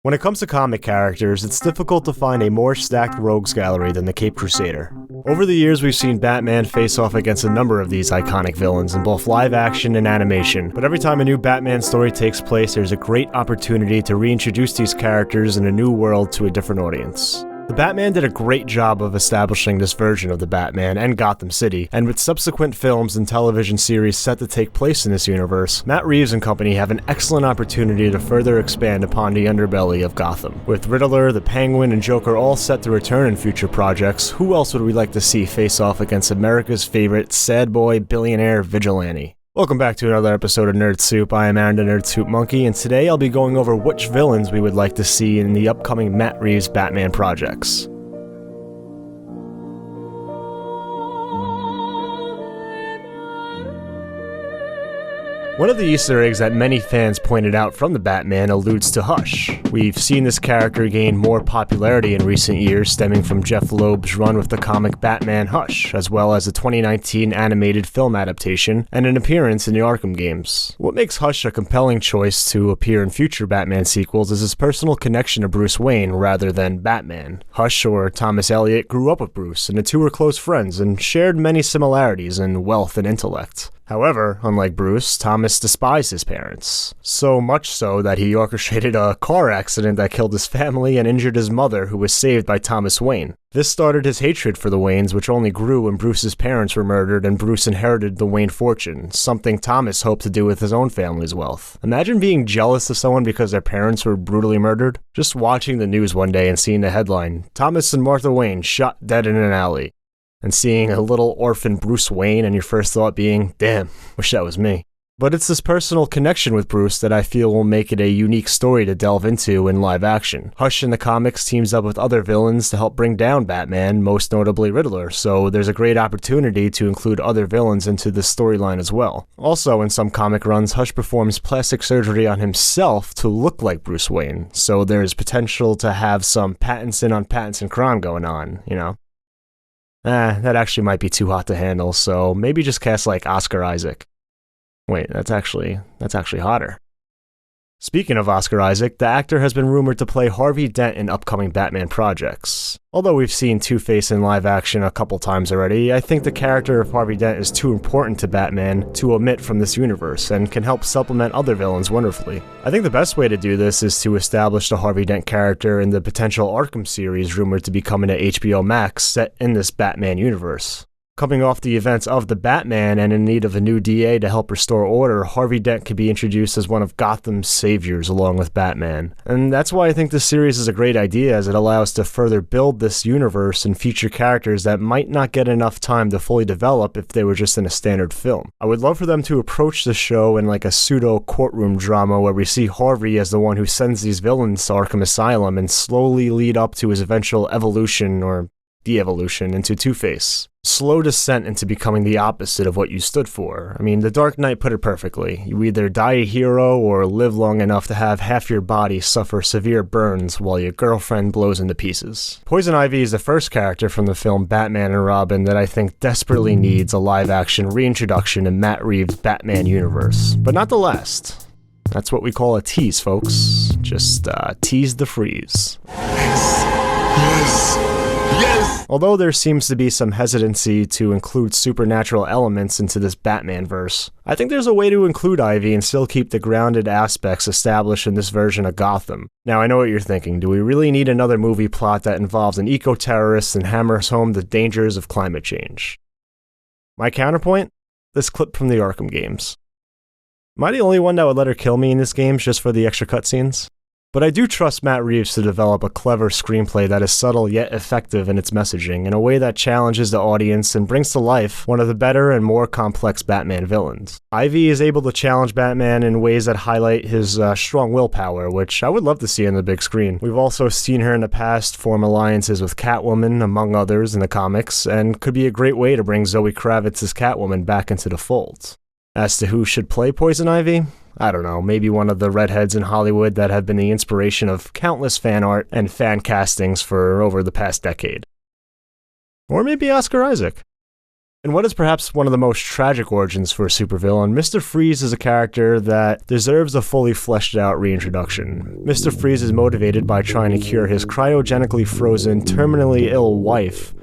When it comes to comic characters, it's difficult to find a more stacked rogues gallery than the Caped Crusader. Over the years, we've seen Batman face off against a number of these iconic villains in both live action and animation, but every time a new Batman story takes place, there's a great opportunity to reintroduce these characters in a new world to a different audience. The Batman did a great job of establishing this version of the Batman and Gotham City, and with subsequent films and television series set to take place in this universe, Matt Reeves and company have an excellent opportunity to further expand upon the underbelly of Gotham. With Riddler, the Penguin, and Joker all set to return in future projects, who else would we like to see face off against America's favorite sad boy billionaire vigilante? Welcome back to another episode of Nerd Soup. I am Aaron the Nerd Soup Monkey, and today I'll be going over which villains we would like to see in the upcoming Matt Reeves Batman projects. One of the Easter eggs that many fans pointed out from the Batman alludes to Hush. We've seen this character gain more popularity in recent years, stemming from Jeff Loeb's run with the comic Batman Hush, as well as a 2019 animated film adaptation and an appearance in the Arkham games. What makes Hush a compelling choice to appear in future Batman sequels is his personal connection to Bruce Wayne rather than Batman. Hush, or Thomas Elliot, grew up with Bruce, and the two were close friends and shared many similarities in wealth and intellect. However, unlike Bruce, Thomas despised his parents. So much so that he orchestrated a car accident that killed his family and injured his mother, who was saved by Thomas Wayne. This started his hatred for the Waynes, which only grew when Bruce's parents were murdered and Bruce inherited the Wayne fortune, something Thomas hoped to do with his own family's wealth. Imagine being jealous of someone because their parents were brutally murdered. Just watching the news one day and seeing the headline, "Thomas and Martha Wayne shot dead in an alley," and seeing a little orphan Bruce Wayne and your first thought being, damn, wish that was me. But it's this personal connection with Bruce that I feel will make it a unique story to delve into in live action. Hush in the comics teams up with other villains to help bring down Batman, most notably Riddler, so there's a great opportunity to include other villains into this storyline as well. Also, in some comic runs, Hush performs plastic surgery on himself to look like Bruce Wayne, so there's potential to have some Pattinson on Pattinson crime going on, you know? That actually might be too hot to handle, so maybe just cast like Oscar Isaac. Wait, that's actually hotter. Speaking of Oscar Isaac, the actor has been rumored to play Harvey Dent in upcoming Batman projects. Although we've seen Two-Face in live action a couple times already, I think the character of Harvey Dent is too important to Batman to omit from this universe and can help supplement other villains wonderfully. I think the best way to do this is to establish the Harvey Dent character in the potential Arkham series rumored to be coming to HBO Max set in this Batman universe. Coming off the events of the Batman and in need of a new DA to help restore order, Harvey Dent could be introduced as one of Gotham's saviors along with Batman. And that's why I think this series is a great idea, as it allows to further build this universe and feature characters that might not get enough time to fully develop if they were just in a standard film. I would love for them to approach the show in like a pseudo courtroom drama where we see Harvey as the one who sends these villains to Arkham Asylum and slowly lead up to his eventual evolution or de-evolution into Two-Face. Slow descent into becoming the opposite of what you stood for. I mean, The Dark Knight put it perfectly. You either die a hero or live long enough to have half your body suffer severe burns while your girlfriend blows into pieces. Poison Ivy is the first character from the film Batman and Robin that I think desperately needs a live-action reintroduction in Matt Reeves' Batman universe. But not the last. That's what we call a tease, folks. Just tease the freeze. Yes! Although there seems to be some hesitancy to include supernatural elements into this Batman verse, I think there's a way to include Ivy and still keep the grounded aspects established in this version of Gotham. Now, I know what you're thinking. Do we really need another movie plot that involves an eco-terrorist and hammers home the dangers of climate change? My counterpoint? This clip from the Arkham games. Am I the only one that would let her kill me in this game just for the extra cutscenes? But I do trust Matt Reeves to develop a clever screenplay that is subtle yet effective in its messaging in a way that challenges the audience and brings to life one of the better and more complex Batman villains. Ivy is able to challenge Batman in ways that highlight his strong willpower, which I would love to see on the big screen. We've also seen her in the past form alliances with Catwoman, among others, in the comics, and could be a great way to bring Zoe Kravitz's Catwoman back into the fold. As to who should play Poison Ivy? I don't know, maybe one of the redheads in Hollywood that have been the inspiration of countless fan art and fan castings for over the past decade. Or maybe Oscar Isaac. And what is perhaps one of the most tragic origins for a supervillain, Mr. Freeze is a character that deserves a fully fleshed out reintroduction. Mr. Freeze is motivated by trying to cure his cryogenically frozen, terminally ill wife,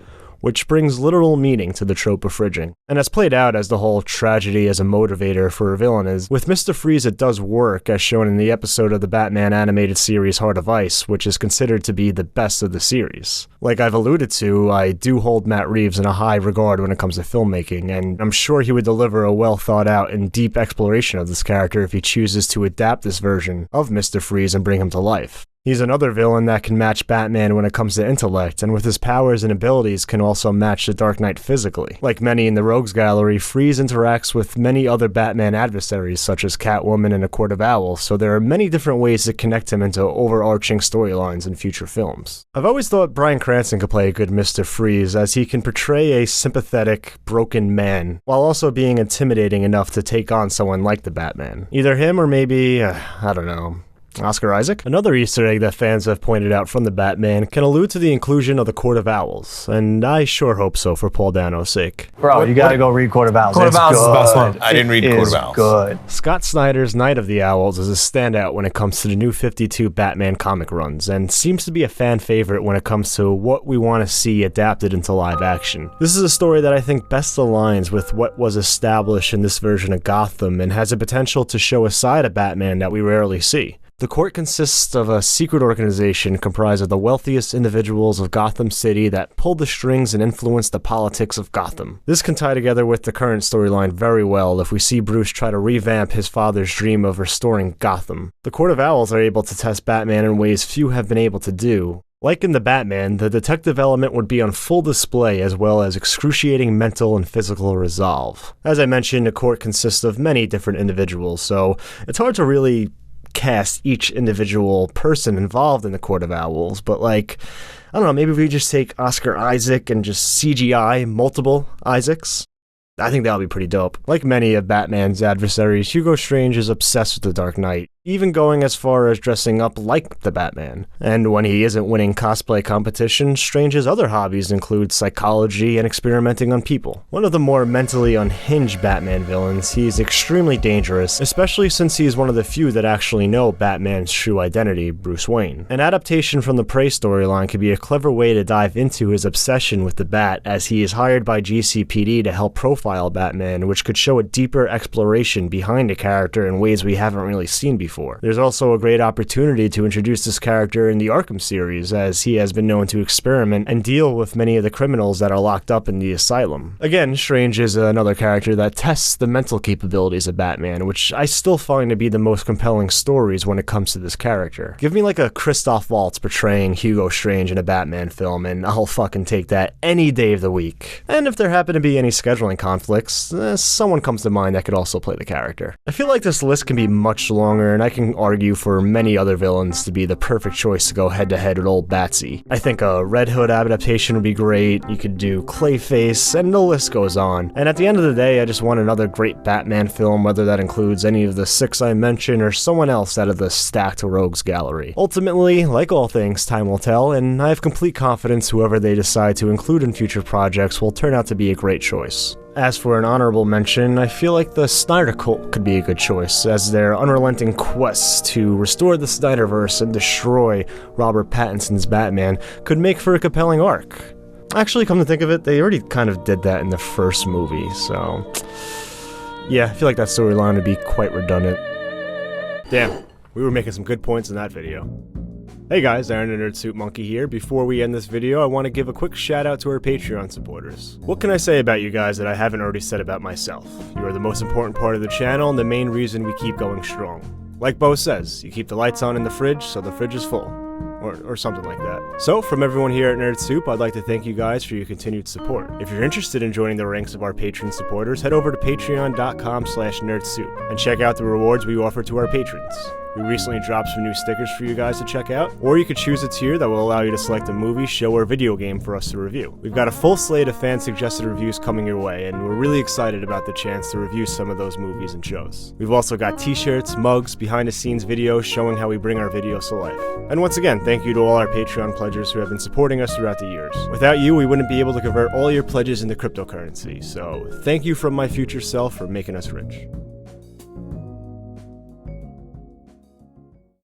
which brings literal meaning to the trope of fridging. And that's played out as the whole tragedy as a motivator for a villain is. With Mr. Freeze it does work, as shown in the episode of the Batman animated series Heart of Ice, which is considered to be the best of the series. Like I've alluded to, I do hold Matt Reeves in a high regard when it comes to filmmaking, and I'm sure he would deliver a well thought out and deep exploration of this character if he chooses to adapt this version of Mr. Freeze and bring him to life. He's another villain that can match Batman when it comes to intellect, and with his powers and abilities can also match the Dark Knight physically. Like many in the Rogues Gallery, Freeze interacts with many other Batman adversaries such as Catwoman and a Court of Owls, so there are many different ways to connect him into overarching storylines in future films. I've always thought Bryan Cranston could play a good Mr. Freeze, as he can portray a sympathetic, broken man, while also being intimidating enough to take on someone like the Batman. Either him or maybe, I don't know, Oscar Isaac? Another Easter egg that fans have pointed out from the Batman can allude to the inclusion of the Court of Owls, and I sure hope so for Paul Dano's sake. Bro, you gotta go read Court of Owls. Court of Owls is the best one. I didn't read Court of Owls. Good. Scott Snyder's Night of the Owls is a standout when it comes to the new 52 Batman comic runs, and seems to be a fan favorite when it comes to what we want to see adapted into live action. This is a story that I think best aligns with what was established in this version of Gotham, and has the potential to show a side of Batman that we rarely see. The court consists of a secret organization comprised of the wealthiest individuals of Gotham City that pulled the strings and influenced the politics of Gotham. This can tie together with the current storyline very well if we see Bruce try to revamp his father's dream of restoring Gotham. The Court of Owls are able to test Batman in ways few have been able to do. Like in the Batman, the detective element would be on full display, as well as excruciating mental and physical resolve. As I mentioned, the court consists of many different individuals, so it's hard to really cast each individual person involved in the Court of Owls, but like, I don't know, maybe if we just take Oscar Isaac and just CGI multiple Isaacs. I think that would be pretty dope. Like many of Batman's adversaries, Hugo Strange is obsessed with the Dark Knight, even going as far as dressing up like the Batman. And when he isn't winning cosplay competitions, Strange's other hobbies include psychology and experimenting on people. One of the more mentally unhinged Batman villains, he is extremely dangerous, especially since he is one of the few that actually know Batman's true identity, Bruce Wayne. An adaptation from the Prey storyline could be a clever way to dive into his obsession with the Bat, as he is hired by GCPD to help profile Batman, which could show a deeper exploration behind the character in ways we haven't really seen before. There's also a great opportunity to introduce this character in the Arkham series, as he has been known to experiment and deal with many of the criminals that are locked up in the asylum. Again, Strange is another character that tests the mental capabilities of Batman, which I still find to be the most compelling stories when it comes to this character. Give me like a Christoph Waltz portraying Hugo Strange in a Batman film, and I'll fucking take that any day of the week. And if there happen to be any scheduling conflicts, someone comes to mind that could also play the character. I feel like this list can be much longer, and I can argue for many other villains to be the perfect choice to go head-to-head with old Batsy. I think a Red Hood adaptation would be great, you could do Clayface, and the list goes on. And at the end of the day, I just want another great Batman film, whether that includes any of the 6 I mentioned or someone else out of the stacked Rogues Gallery. Ultimately, like all things, time will tell, and I have complete confidence whoever they decide to include in future projects will turn out to be a great choice. As for an honorable mention, I feel like the Snyder Cult could be a good choice, as their unrelenting quest to restore the Snyderverse and destroy Robert Pattinson's Batman could make for a compelling arc. Actually, come to think of it, they already kind of did that in the first movie, so yeah, I feel like that storyline would be quite redundant. Damn, we were making some good points in that video. Hey guys, Aaron the Nerd Suit Monkey here. Before we end this video, I want to give a quick shout out to our Patreon supporters. What can I say about you guys that I haven't already said about myself? You are the most important part of the channel and the main reason we keep going strong. Like Bo says, you keep the lights on in the fridge so the fridge is full. Or something like that. So, from everyone here at Nerd Soup, I'd like to thank you guys for your continued support. If you're interested in joining the ranks of our patron supporters, head over to patreon.com/nerdsoup and check out the rewards we offer to our patrons. We recently dropped some new stickers for you guys to check out, or you could choose a tier that will allow you to select a movie, show, or video game for us to review. We've got a full slate of fan-suggested reviews coming your way, and we're really excited about the chance to review some of those movies and shows. We've also got t-shirts, mugs, behind-the-scenes videos showing how we bring our videos to life. And once again, thank you to all our Patreon pledgers who have been supporting us throughout the years. Without you, we wouldn't be able to convert all your pledges into cryptocurrency, so thank you from my future self for making us rich.